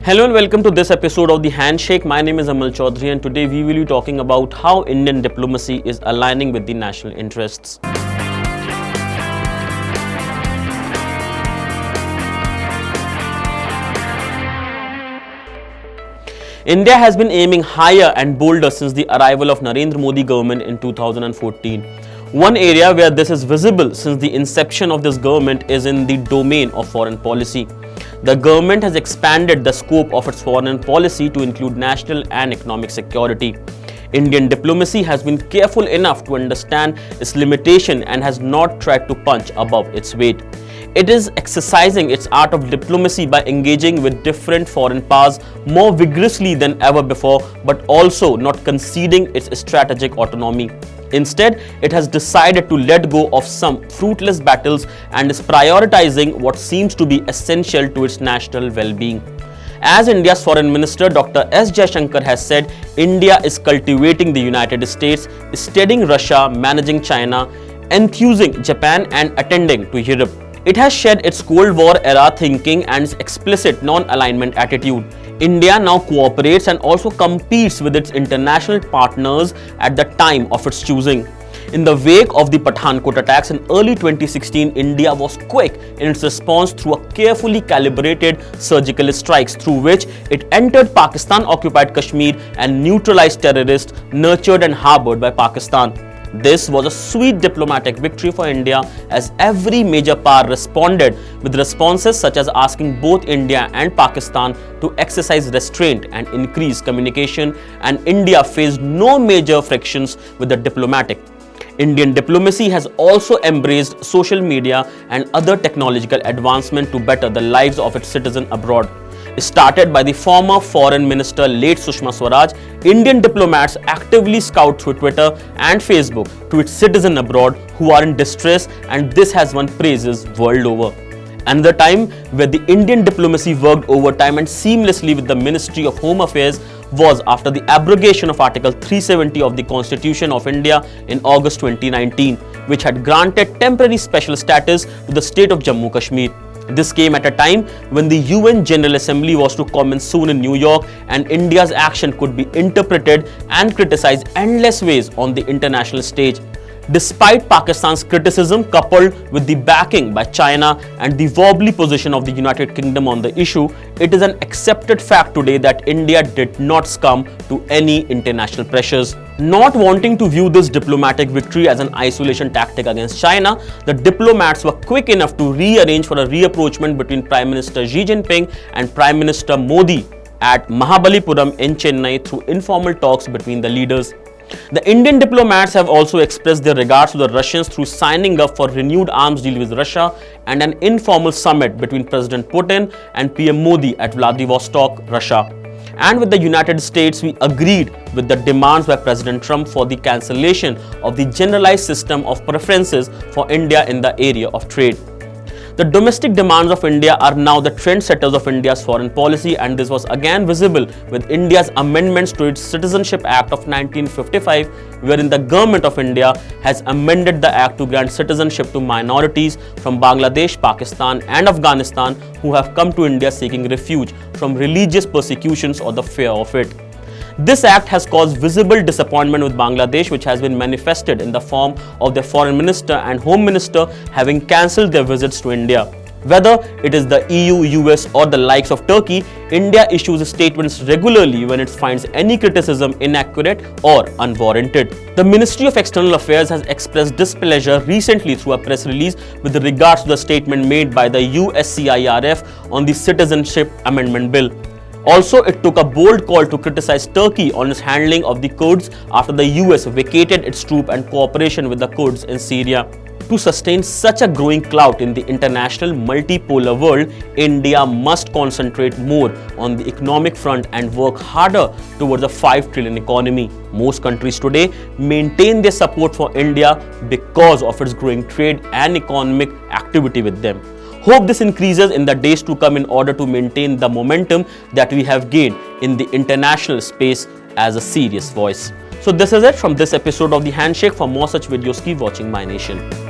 Hello and welcome to this episode of the Handshake. My name is Amal Chowdhury and today we will be talking about how Indian diplomacy is aligning with the national interests. India has been aiming higher and bolder since the arrival of Narendra Modi government in 2014. One area where this is visible since the inception of this government is in the domain of foreign policy. The government has expanded the scope of its foreign policy to include national and economic security. Indian diplomacy has been careful enough to understand its limitation and has not tried to punch above its weight. It is exercising its art of diplomacy by engaging with different foreign powers more vigorously than ever before, but also not conceding its strategic autonomy. Instead, it has decided to let go of some fruitless battles and is prioritizing what seems to be essential to its national well-being. As India's Foreign Minister Dr. S. Jaishankar has said, India is cultivating the United States, studying Russia, managing China, enthusing Japan and attending to Europe. It has shed its Cold War era thinking and its explicit non-alignment attitude. India now cooperates and also competes with its international partners at the time of its choosing. In the wake of the Pathankot attacks in early 2016, India was quick in its response through a carefully calibrated surgical strikes through which it entered Pakistan-occupied Kashmir and neutralized terrorists nurtured and harbored by Pakistan. This was a sweet diplomatic victory for India as every major power responded with responses such as asking both India and Pakistan to exercise restraint and increase communication, and India faced no major frictions with the diplomatic. Indian diplomacy has also embraced social media and other technological advancement to better the lives of its citizens abroad. Started by the former Foreign Minister late Sushma Swaraj, Indian diplomats actively scout through Twitter and Facebook to its citizens abroad who are in distress, and this has won praises world over. Another time where the Indian diplomacy worked overtime and seamlessly with the Ministry of Home Affairs was after the abrogation of Article 370 of the Constitution of India in August 2019, which had granted temporary special status to the state of Jammu Kashmir. This came at a time when the UN General Assembly was to commence soon in New York, and India's action could be interpreted and criticized endless ways on the international stage. Despite Pakistan's criticism coupled with the backing by China and the wobbly position of the United Kingdom on the issue, it is an accepted fact today that India did not succumb to any international pressures. Not wanting to view this diplomatic victory as an isolation tactic against China, the diplomats were quick enough to rearrange for a reapproachment between Prime Minister Xi Jinping and Prime Minister Modi at Mahabalipuram in Chennai through informal talks between the leaders. The Indian diplomats have also expressed their regards to the Russians through signing up for renewed arms deal with Russia and an informal summit between President Putin and PM Modi at Vladivostok, Russia. And with the United States, we agreed with the demands by President Trump for the cancellation of the generalized system of preferences for India in the area of trade. The domestic demands of India are now the trendsetters of India's foreign policy, and this was again visible with India's amendments to its Citizenship Act of 1955, wherein the Government of India has amended the act to grant citizenship to minorities from Bangladesh, Pakistan and Afghanistan who have come to India seeking refuge from religious persecutions or the fear of it. This act has caused visible disappointment with Bangladesh, which has been manifested in the form of their foreign minister and home minister having cancelled their visits to India. Whether it is the EU, US or the likes of Turkey, India issues statements regularly when it finds any criticism inaccurate or unwarranted. The Ministry of External Affairs has expressed displeasure recently through a press release with regards to the statement made by the USCIRF on the Citizenship Amendment Bill. Also, it took a bold call to criticize Turkey on its handling of the Kurds after the US vacated its troops and cooperation with the Kurds in Syria. To sustain such a growing clout in the international multipolar world, India must concentrate more on the economic front and work harder towards a 5 trillion economy. Most countries today maintain their support for India because of its growing trade and economic activity with them. Hope this increases in the days to come in order to maintain the momentum that we have gained in the international space as a serious voice. So this is it from this episode of The Handshake. For more such videos, keep watching MyNation.